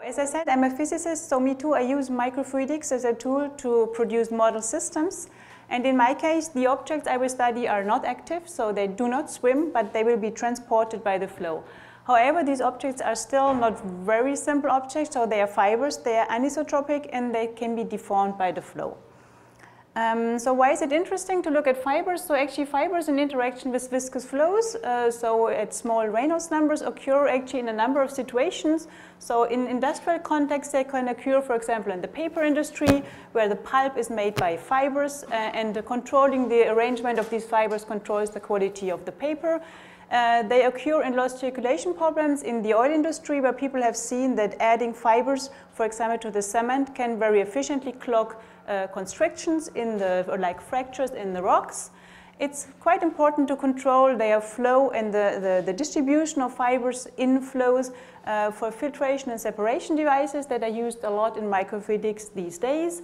As I said, I'm a physicist, so me too, I use microfluidics as a tool to produce model systems. And in my case, the objects I will study are not active, so they do not swim, but they will be transported by the flow. However, these objects are still not very simple objects, so they are fibers, they are anisotropic, and they can be deformed by the flow. So why is it interesting to look at fibers? So actually fibers in interaction with viscous flows, so at small Reynolds numbers occur actually in a number of situations. So in industrial context they can occur, for example, in the paper industry where the pulp is made by fibers and controlling the arrangement of these fibers controls the quality of the paper. They occur in lost circulation problems in the oil industry where people have seen that adding fibers, for example, to the cement can very efficiently clog constrictions in the, or like fractures in the rocks. It's quite important to control their flow and the distribution of fibers in flows for filtration and separation devices that are used a lot in microfluidics these days.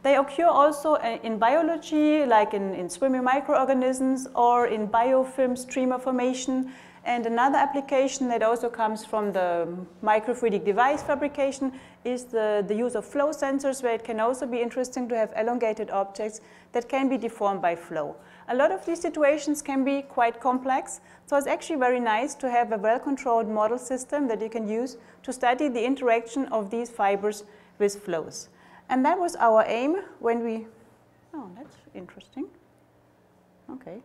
They occur also in biology, like in swimming microorganisms or in biofilm streamer formation. And another application that also comes from the microfluidic device fabrication is the use of flow sensors, where it can also be interesting to have elongated objects that can be deformed by flow. A lot of these situations can be quite complex, so it's actually very nice to have a well-controlled model system that you can use to study the interaction of these fibers with flows. And that was our aim when we, oh, that's interesting. Okay.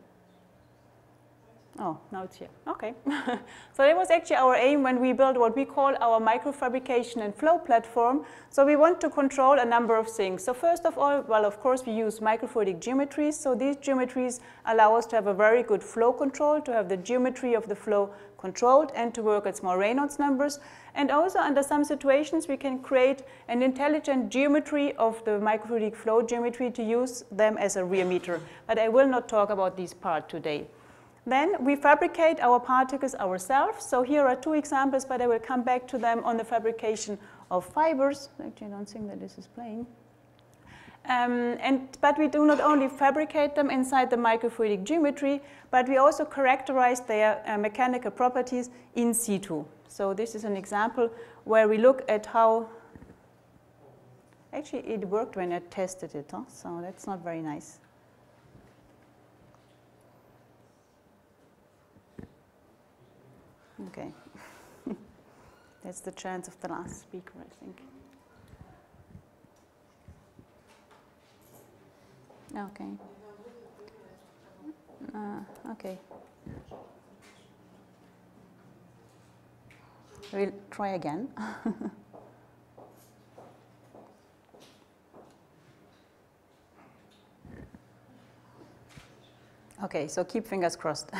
Oh, now it's here. Okay. So that was actually our aim when we built what we call our microfabrication and flow platform. So we want to control a number of things. So first of all, well, of course, we use microfluidic geometries. So these geometries allow us to have a very good flow control, to have the geometry of the flow controlled and to work at small Reynolds numbers. And also under some situations, we can create an intelligent geometry of the microfluidic flow geometry to use them as a rear meter. But I will not talk about this part today. Then we fabricate our particles ourselves. So here are two examples, but I will come back to them on the fabrication of fibers. Actually, I don't think that this is playing. But we do not only fabricate them inside the microfluidic geometry, but we also characterize their mechanical properties in situ. So this is an example where we look at how, actually it worked when I tested it, huh? So that's not very nice. Okay, that's the chance of the last speaker, I think. Okay. Okay. We'll try again. Okay, so keep fingers crossed.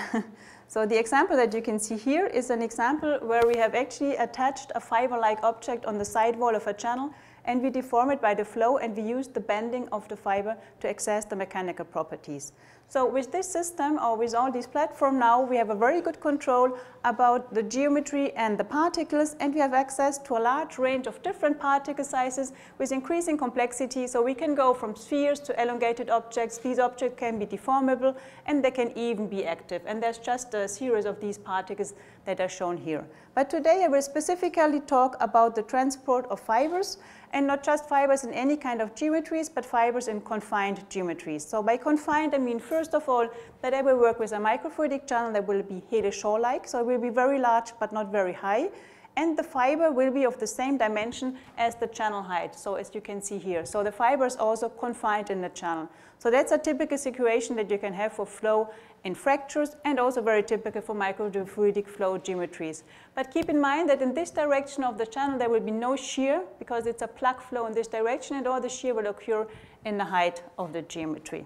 So the example that you can see here is an example where we have actually attached a fiber-like object on the sidewall of a channel, and we deform it by the flow, and we use the bending of the fiber to access the mechanical properties. So with this system, or with all these platforms now, we have a very good control about the geometry and the particles, and we have access to a large range of different particle sizes with increasing complexity. So we can go from spheres to elongated objects. These objects can be deformable, and they can even be active. And there's just a series of these particles that are shown here. But today I will specifically talk about the transport of fibers, and not just fibers in any kind of geometries, but fibers in confined geometries. So by confined, I mean, first of all, that I will work with a microfluidic channel that will be helical-like, so it will be very large but not very high, and the fiber will be of the same dimension as the channel height, so as you can see here. So the fiber is also confined in the channel. So that's a typical situation that you can have for flow in fractures, and also very typical for microfluidic flow geometries. But keep in mind that in this direction of the channel there will be no shear, because it's a plug flow in this direction, and all the shear will occur in the height of the geometry.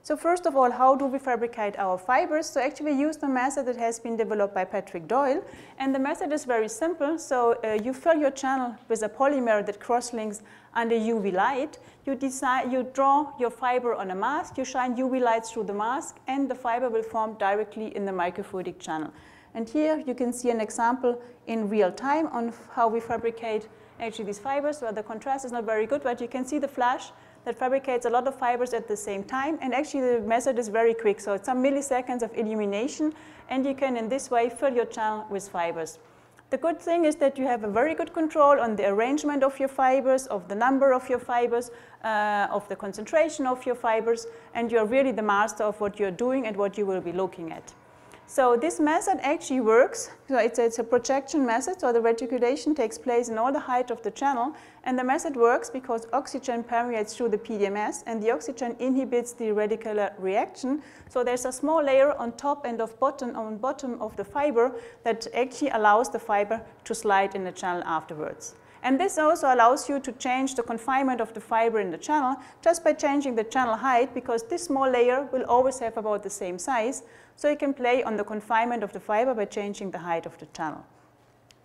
So first of all, how do we fabricate our fibers? So actually we use the method that has been developed by Patrick Doyle, and the method is very simple. So you fill your channel with a polymer that cross-links under UV light. You draw your fiber on a mask, you shine UV lights through the mask, and the fiber will form directly in the microfluidic channel. And here you can see an example in real time on how we fabricate actually these fibers. Well, the contrast is not very good, but you can see the flash that fabricates a lot of fibers at the same time, and actually the method is very quick, so it's some milliseconds of illumination, and you can in this way fill your channel with fibers. The good thing is that you have a very good control on the arrangement of your fibers, of the number of your fibers, of the concentration of your fibers, and you're really the master of what you're doing and what you will be looking at. So this method actually works. So it's a projection method, so the reticulation takes place in all the height of the channel, and the method works because oxygen permeates through the PDMS and the oxygen inhibits the radicular reaction. So there's a small layer on top and on bottom of the fiber that actually allows the fiber to slide in the channel afterwards. And this also allows you to change the confinement of the fiber in the channel just by changing the channel height, because this small layer will always have about the same size. So you can play on the confinement of the fiber by changing the height of the channel.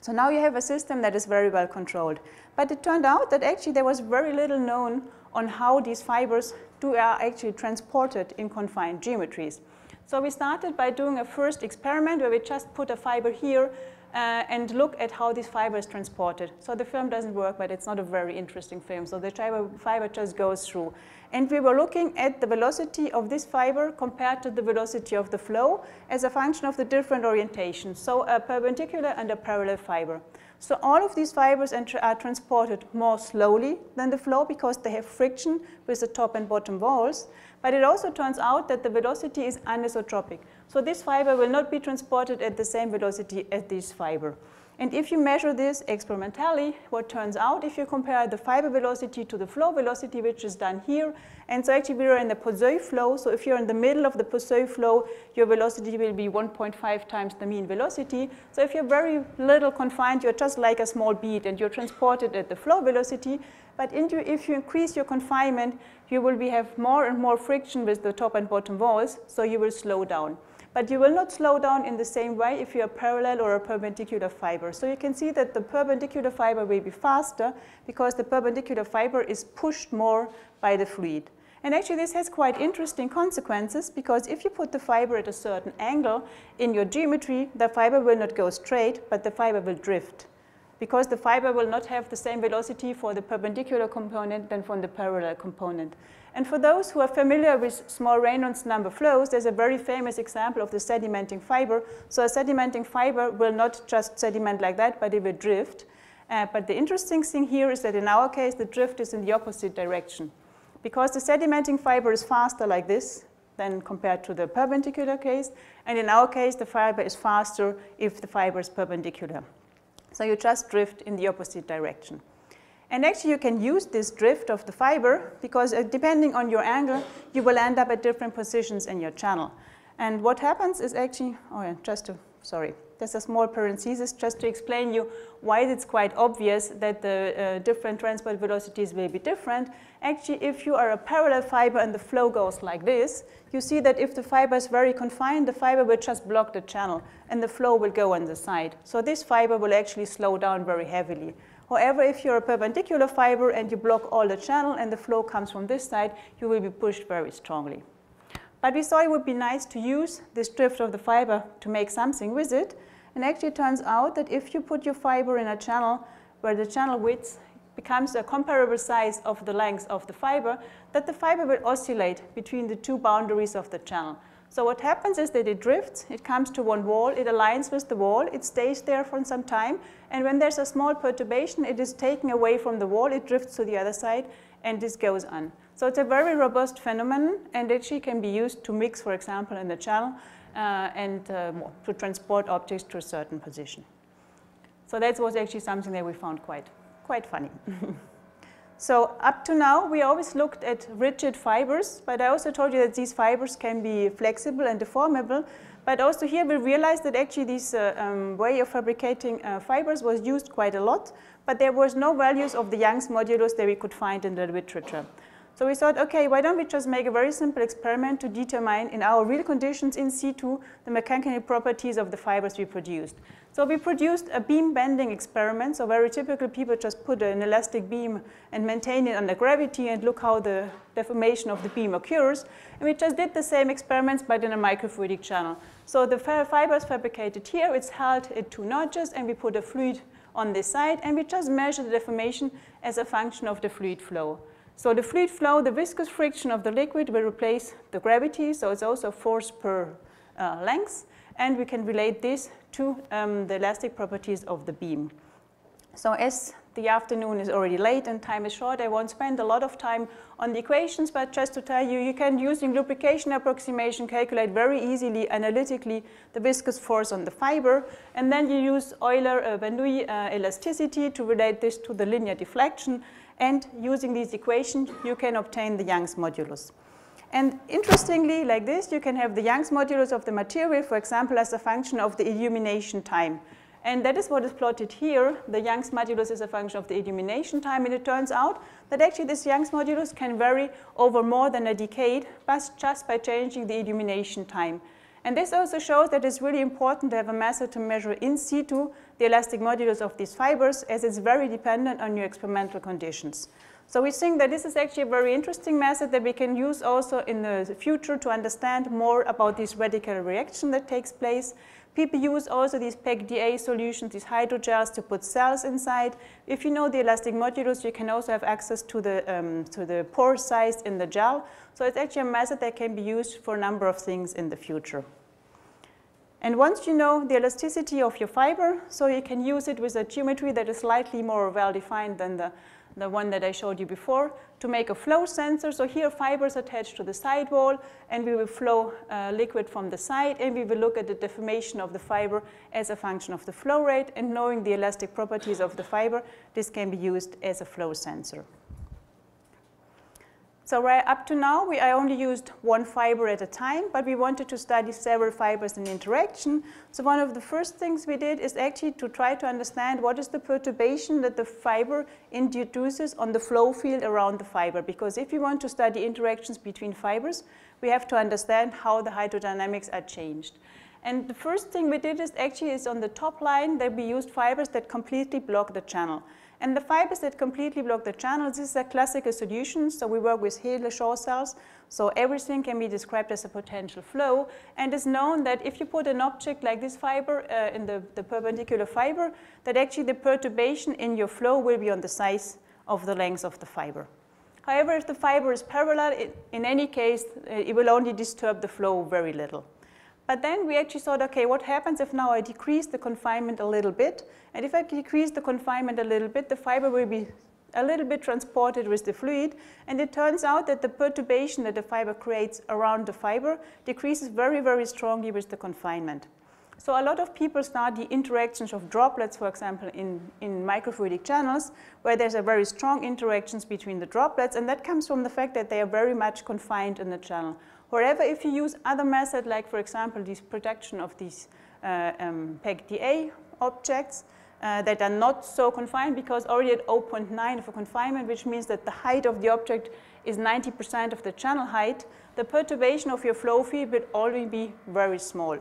So now you have a system that is very well controlled. But it turned out that actually there was very little known on how these fibers are actually transported in confined geometries. So we started by doing a first experiment where we just put a fiber here and look at how this fiber is transported. So the film doesn't work, but it's not a very interesting film. So the fiber just goes through. And we were looking at the velocity of this fiber compared to the velocity of the flow as a function of the different orientations, so a perpendicular and a parallel fiber. So all of these fibers are transported more slowly than the flow because they have friction with the top and bottom walls. But it also turns out that the velocity is anisotropic. So this fiber will not be transported at the same velocity as this fiber. And if you measure this experimentally, what turns out, if you compare the fiber velocity to the flow velocity, which is done here, and so actually we are in the Poiseuille flow, so if you're in the middle of the Poiseuille flow, your velocity will be 1.5 times the mean velocity. So if you're very little confined, you're just like a small bead and you're transported at the flow velocity. But if you increase your confinement, you will have more and more friction with the top and bottom walls, so you will slow down. But you will not slow down in the same way if you're a parallel or a perpendicular fiber. So you can see that the perpendicular fiber will be faster because the perpendicular fiber is pushed more by the fluid. And actually this has quite interesting consequences, because if you put the fiber at a certain angle in your geometry, the fiber will not go straight, but the fiber will drift, because the fiber will not have the same velocity for the perpendicular component than for the parallel component. And for those who are familiar with small Reynolds number flows, there's a very famous example of the sedimenting fiber. So a sedimenting fiber will not just sediment like that, but it will drift. But the interesting thing here is that in our case, the drift is in the opposite direction. Because the sedimenting fiber is faster like this than compared to the perpendicular case. And in our case, the fiber is faster if the fiber is perpendicular. So you just drift in the opposite direction. And actually you can use this drift of the fiber because depending on your angle, you will end up at different positions in your channel. And what happens is actually, there's a small parenthesis just to explain you why it's quite obvious that the different transport velocities will be different. Actually, if you are a parallel fiber and the flow goes like this, you see that if the fiber is very confined, the fiber will just block the channel and the flow will go on the side. So this fiber will actually slow down very heavily. However, if you're a perpendicular fiber and you block all the channel and the flow comes from this side, you will be pushed very strongly. But we thought it would be nice to use this drift of the fiber to make something with it. And actually it turns out that if you put your fiber in a channel where the channel width becomes a comparable size of the length of the fiber, that the fiber will oscillate between the two boundaries of the channel. So what happens is that it drifts, it comes to one wall, it aligns with the wall, it stays there for some time, and when there's a small perturbation, it is taken away from the wall, it drifts to the other side, and this goes on. So it's a very robust phenomenon, and actually can be used to mix, for example, in the channel, and to transport objects to a certain position. So that was actually something that we found quite funny. So up to now, we always looked at rigid fibers, but I also told you that these fibers can be flexible and deformable. But also here we realized that actually this way of fabricating fibers was used quite a lot, but there was no values of the Young's modulus that we could find in the literature. So we thought, okay, why don't we just make a very simple experiment to determine in our real conditions in situ the mechanical properties of the fibers we produced. So we produced a beam bending experiment. So very typical, people just put an elastic beam and maintain it under gravity and look how the deformation of the beam occurs. And we just did the same experiments but in a microfluidic channel. So the fibers fabricated here, it's held at 2 notches and we put a fluid on this side and we just measure the deformation as a function of the fluid flow. So the fluid flow, the viscous friction of the liquid will replace the gravity, so it's also force per length. and we can relate this to the elastic properties of the beam. So as the afternoon is already late and time is short, I won't spend a lot of time on the equations, but just to tell you, you can, using lubrication approximation, calculate very easily analytically the viscous force on the fiber, and then you use Euler-Bernoulli elasticity to relate this to the linear deflection, and using these equations, you can obtain the Young's modulus. And interestingly, like this, you can have the Young's modulus of the material, for example, as a function of the illumination time. And that is what is plotted here. The Young's modulus is a function of the illumination time, and it turns out that actually this Young's modulus can vary over more than a decade, but just by changing the illumination time. And this also shows that it's really important to have a method to measure in situ the elastic modulus of these fibers, as it's very dependent on your experimental conditions. So we think that this is actually a very interesting method that we can use also in the future to understand more about this radical reaction that takes place. People use also these PEG-DA solutions, these hydrogels, to put cells inside. If you know the elastic modulus, you can also have access to the pore size in the gel. So it's actually a method that can be used for a number of things in the future. And once you know the elasticity of your fiber, so you can use it with a geometry that is slightly more well-defined than the one that I showed you before, to make a flow sensor. So here fibers attached to the sidewall, and we will flow liquid from the side, and we will look at the deformation of the fiber as a function of the flow rate, and knowing the elastic properties of the fiber, this can be used as a flow sensor. So right up to now, I only used one fiber at a time, but we wanted to study several fibers in interaction. So one of the first things we did is actually to try to understand what is the perturbation that the fiber introduces on the flow field around the fiber. Because if we want to study interactions between fibers, we have to understand how the hydrodynamics are changed. And the first thing we did is on the top line that we used fibers that completely block the channel. And the fibers that completely block the channel, this is a classical solution. So we work with Hedler-Shaw cells. So everything can be described as a potential flow. And it's known that if you put an object like this fiber in the perpendicular fiber, that actually the perturbation in your flow will be on the size of the length of the fiber. However, if the fiber is parallel, in any case, it will only disturb the flow very little. But then we actually thought, okay, what happens if now I decrease the confinement a little bit? And if I decrease the confinement a little bit, the fiber will be a little bit transported with the fluid. And it turns out that the perturbation that the fiber creates around the fiber decreases very, very strongly with the confinement. So a lot of people study interactions of droplets, for example, in microfluidic channels, where there's a very strong interactions between the droplets. And that comes from the fact that they are very much confined in the channel. However, if you use other methods, like, for example, this production of these PEG-DA objects that are not so confined, because already at 0.9 of a confinement, which means that the height of the object is 90% of the channel height, the perturbation of your flow field will already be very small.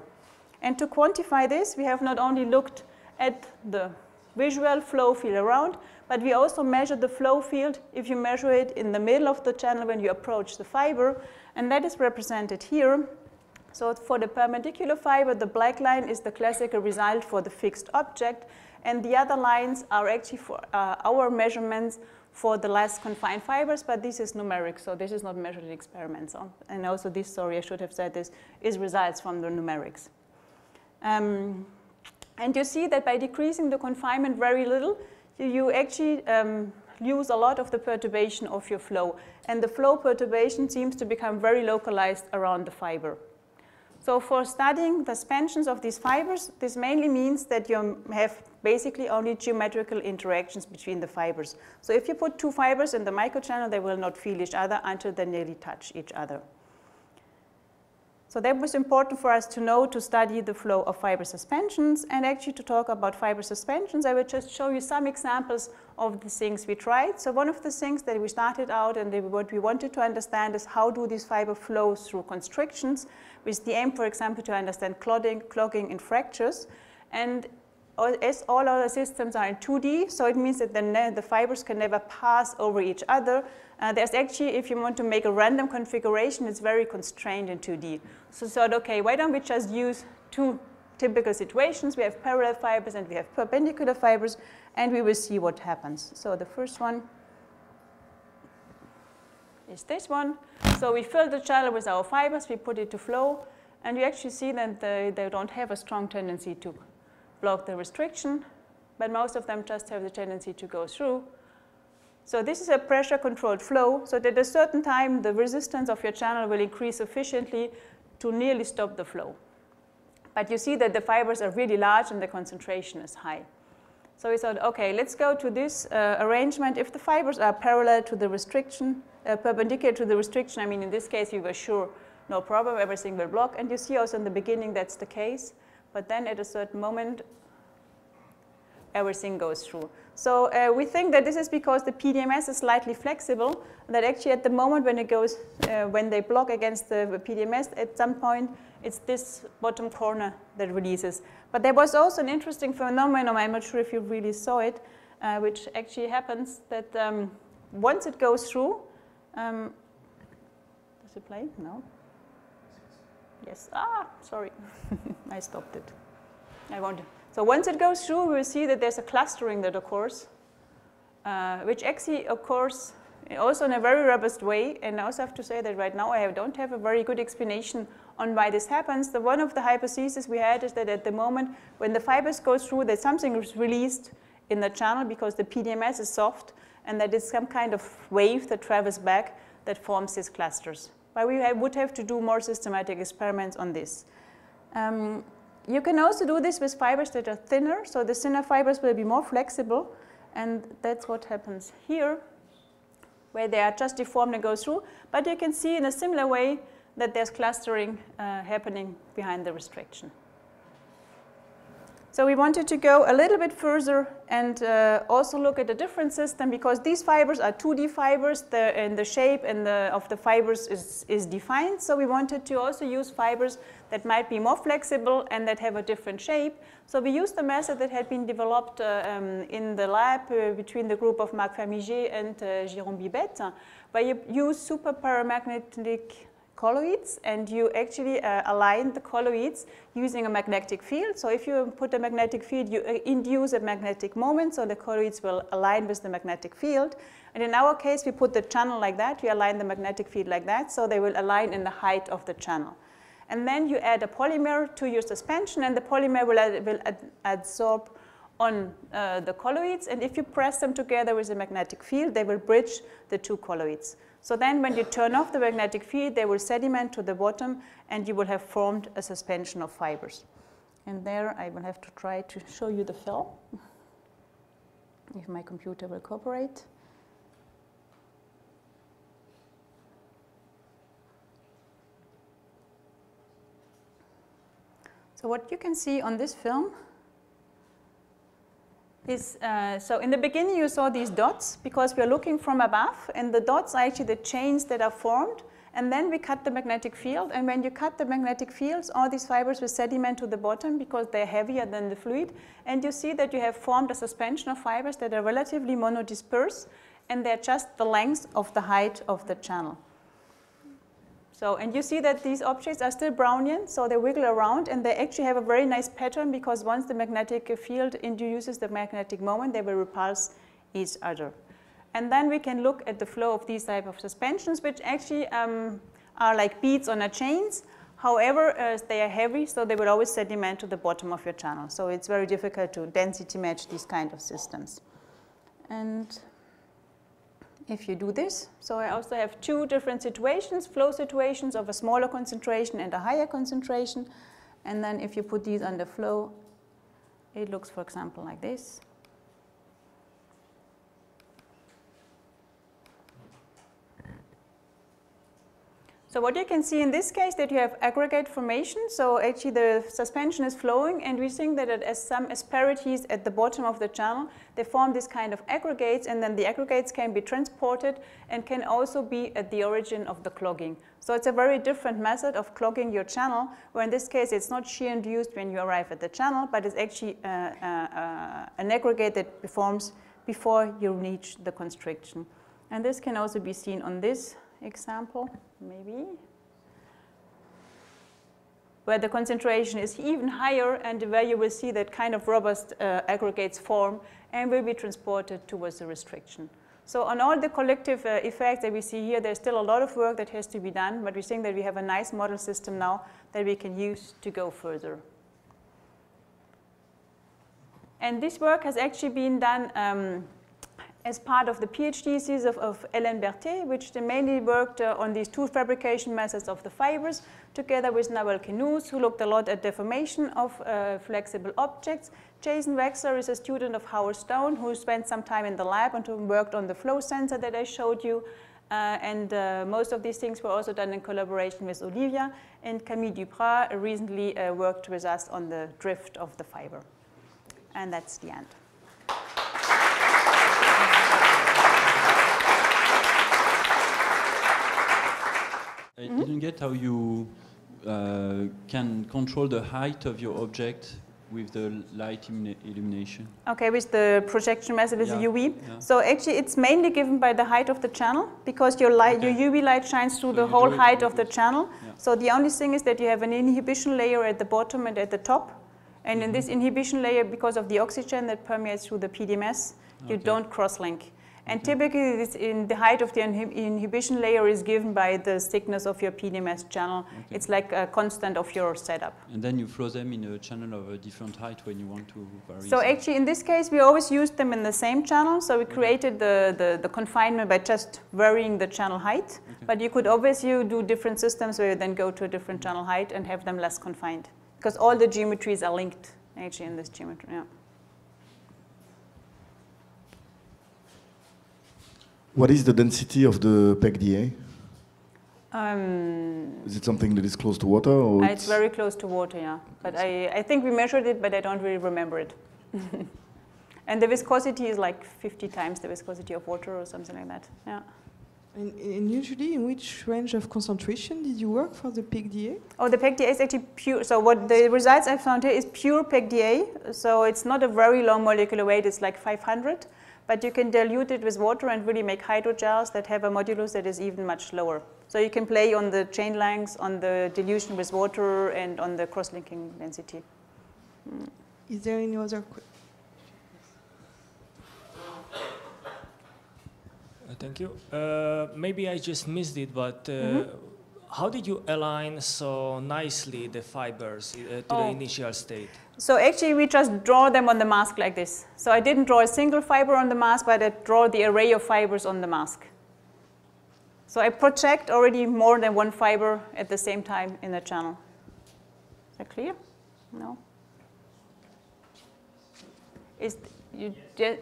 And to quantify this, we have not only looked at the visual flow field around, but we also measure the flow field if you measure it in the middle of the channel when you approach the fiber, and that is represented here. So for the perpendicular fiber, the black line is the classical result for the fixed object, and the other lines are actually for our measurements for the less confined fibers, but this is numeric, so this is not measured in experiments. And also this, sorry, I should have said this, is results from the numerics. And you see that by decreasing the confinement very little, you actually lose a lot of the perturbation of your flow. And the flow perturbation seems to become very localized around the fiber. So for studying the suspensions of these fibers, this mainly means that you have basically only geometrical interactions between the fibers. So if you put two fibers in the microchannel, they will not feel each other until they nearly touch each other. So that was important for us to know to study the flow of fiber suspensions. And actually to talk about fiber suspensions, I will just show you some examples of the things we tried. So one of the things that we started out and what we wanted to understand is how do these fiber flow through constrictions, with the aim, for example, to understand clogging and fractures. And as all other systems are in 2D, so it means that the fibers can never pass over each other. There's actually, if you want to make a random configuration, it's very constrained in 2D. So we thought, okay, why don't we just use two typical situations? We have parallel fibers and we have perpendicular fibers, and we will see what happens. So the first one is this one. So we fill the channel with our fibers, we put it to flow, and you actually see that they don't have a strong tendency to block the restriction, but most of them just have the tendency to go through. So this is a pressure-controlled flow, so that at a certain time the resistance of your channel will increase sufficiently to nearly stop the flow. But you see that the fibers are really large and the concentration is high. So we thought, okay, let's go to this arrangement. If the fibers are parallel to the restriction, perpendicular to the restriction, I mean, in this case, we were sure, no problem, everything will block. And you see also in the beginning that's the case. But then at a certain moment, everything goes through. So we think that this is because the PDMS is slightly flexible, that actually at the moment when it goes, when they block against the PDMS, at some point, it's this bottom corner that releases. But there was also an interesting phenomenon, I'm not sure if you really saw it, which actually happens that once it goes through, does it play? No? Yes. Ah, sorry. I stopped it. I wanted. So once it goes through, we will see that there's a clustering that occurs, which actually occurs also in a very robust way. And I also have to say that right now I don't have a very good explanation on why this happens. One of the hypotheses we had is that at the moment when the fibers go through, that something is released in the channel because the PDMS is soft, and that it's some kind of wave that travels back that forms these clusters. But we would have to do more systematic experiments on this. You can also do this with fibers that are thinner, so the thinner fibers will be more flexible, and that's what happens here, where they are just deformed and go through. But you can see in a similar way that there's clustering happening behind the restriction. So we wanted to go a little bit further and also look at a different system, because these fibers are 2D fibers, and the shape of the fibers is defined. So we wanted to also use fibers that might be more flexible and that have a different shape. So we used the method that had been developed in the lab between the group of Marc Fabrication and Jérôme Bibette, where you use super paramagnetic colloids, and you actually align the colloids using a magnetic field. So if you put a magnetic field, you induce a magnetic moment, so the colloids will align with the magnetic field. And in our case, we put the channel like that, we align the magnetic field like that, so they will align in the height of the channel. And then you add a polymer to your suspension, and the polymer will adsorb on the colloids, and if you press them together with a magnetic field, they will bridge the two colloids. So then when you turn off the magnetic field, they will sediment to the bottom, and you will have formed a suspension of fibers. And there I will have to try to show you the film, if my computer will cooperate. So what you can see on this film is, so in the beginning you saw these dots because we are looking from above, and the dots are actually the chains that are formed, and then we cut the magnetic field, and when you cut the magnetic fields, all these fibers will sediment to the bottom because they're heavier than the fluid, and you see that you have formed a suspension of fibers that are relatively monodisperse, and they're just the length of the height of the channel. So, and you see that these objects are still Brownian, so they wiggle around, and they actually have a very nice pattern because once the magnetic field induces the magnetic moment, they will repulse each other. And then we can look at the flow of these type of suspensions, which actually are like beads on a chains. However, they are heavy, so they will always sediment to the bottom of your channel. So it's very difficult to density match these kind of systems. And if you do this, so I also have two different situations, flow situations of a smaller concentration and a higher concentration. And then if you put these under flow, it looks, for example, like this. So what you can see in this case that you have aggregate formation. So actually the suspension is flowing, and we think that as some asperities at the bottom of the channel, they form this kind of aggregates, and then the aggregates can be transported and can also be at the origin of the clogging. So it's a very different method of clogging your channel, where in this case it's not shear induced when you arrive at the channel, but it's actually an aggregate that forms before you reach the constriction. And this can also be seen on this example, maybe, where the concentration is even higher, and where you will see that kind of robust aggregates form and will be transported towards the restriction. So on all the collective effects that we see here, there's still a lot of work that has to be done, but we think that we have a nice model system now that we can use to go further. And this work has actually been done as part of the PhD thesis of Hélène Berthet, which they mainly worked on these two fabrication methods of the fibers, together with Nawal Kenouz, who looked a lot at deformation of flexible objects. Jason Wexler is a student of Howard Stone, who spent some time in the lab and who worked on the flow sensor that I showed you. Most of these things were also done in collaboration with Olivia. And Camille Duprat recently worked with us on the drift of the fiber. And that's the end. I didn't get how you can control the height of your object with the light illumination. Okay, with the projection method with the UV. Yeah. So actually it's mainly given by the height of the channel, because your light, your UV light shines through the whole height of the channel. Yeah. So the only thing is that you have an inhibition layer at the bottom and at the top. And in this inhibition layer, because of the oxygen that permeates through the PDMS, you don't cross-link. And typically, this in the height of the inhibition layer is given by the thickness of your PDMS channel. Okay. It's like a constant of your setup. And then you flow them in a channel of a different height when you want to vary. So actually, in this case, we always used them in the same channel. So we created the confinement by just varying the channel height. Okay. But you could obviously do different systems where you then go to a different channel height and have them less confined. Because all the geometries are linked, actually, in this geometry. Yeah. What is the density of the PEGDA? Is it something that is close to water? Or it's very close to water, yeah. But I think we measured it, but I don't really remember it. And the viscosity is like 50 times the viscosity of water or something like that. Yeah. And usually, in which range of concentration did you work for the PEGDA? Oh, the PEGDA is actually pure. So what the results I found here is pure PEGDA. So it's not a very low molecular weight. It's like 500. But you can dilute it with water and really make hydrogels that have a modulus that is even much lower. So you can play on the chain lengths, on the dilution with water, and on the cross-linking density. Is there any other question? Thank you. Maybe I just missed it, but how did you align so nicely the fibers to the initial state? So actually, we just draw them on the mask like this. So I didn't draw a single fiber on the mask, but I draw the array of fibers on the mask. So I project already more than one fiber at the same time in the channel. Is that clear? No?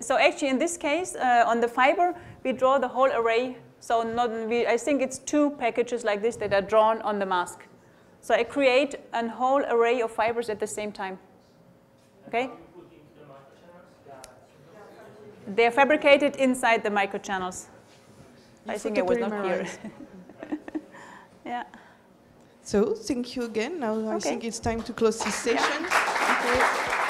So actually, in this case, on the fiber, we draw the whole array. So I think it's 2 packages like this that are drawn on the mask. So I create a whole array of fibers at the same time. Okay? They're fabricated inside the microchannels. I think I was not clear. Yeah. So thank you again. Now I think it's time to close this session. Yeah.